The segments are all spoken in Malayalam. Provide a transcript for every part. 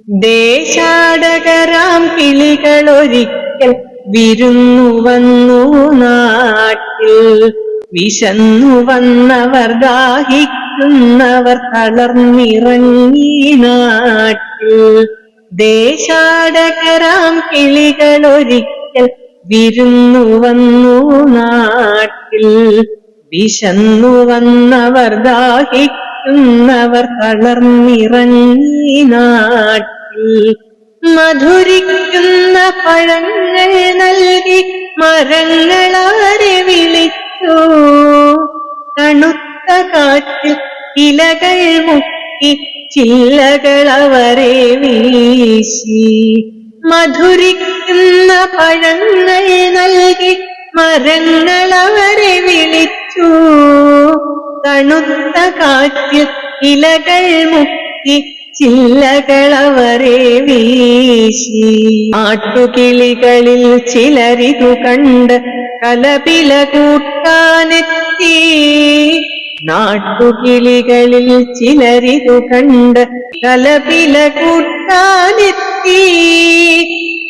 ദേശാടകരാം കിളികളൊരിക്കൽ വിരുന്നു വന്നു നാട്ടിൽ. വിശന്നു വന്നവർ ദാഹിക്കുന്നവർ തളർന്നിറങ്ങി നാട്ടിൽ. ദേശാടകരാം കിളികളൊരിക്കൽ വിരുന്നു വന്നു നാട്ടിൽ. വിശന്നു വന്നവർ ദാഹിക്കുന്നവർ തളർന്നിറങ്ങി നാട്ടിൽ. മധുരിക്കുന്ന പഴങ്ങൾ നൽകി മരങ്ങളാരെ വിളിച്ചു. തണുത്ത കാറ്റിൽ ഇലകൾ മുക്കി ചില്ലകളവരെ വീശി. മധുരിക്കുന്ന പഴങ്ങൾ നൽകി മരങ്ങളവരെ വിളിച്ചു. തണുത്ത കാറ്റിൽ ഇലകൾ മുക്കി ചില്ലകളവരെ വീശി. ആട്ടുകിളികളിൽ ചിലരിതു കണ്ട് കലപില കൂട്ടാനെത്തി. നാട്ടുകിളികളിൽ ചിലരിതു കണ്ട് കലപില കൂട്ടാനെത്തി.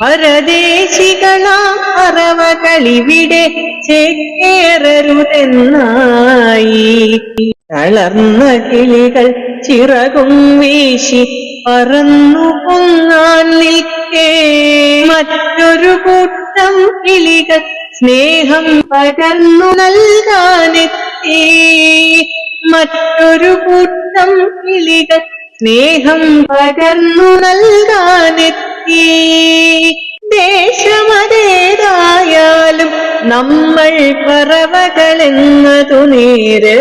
പരദേശികളാം പറവകളിവിടെ ചേക്കേറരുതെന്നായി. തളർന്ന കിളികൾ ചിറകും വീശി പറന്നു പൊങ്ങാൻ നിൽക്കേ. മറ്റൊരു കൂട്ടം കിളികൾ സ്നേഹം പകർന്നു നൽകാനെത്തി. മറ്റൊരു കൂട്ടം കിളികൾ സ്നേഹം പകർന്നു നൽകാനെത്തി. ദേശമതേതായാലും നമ്മൾ പറവകളെന്നതു നേര്.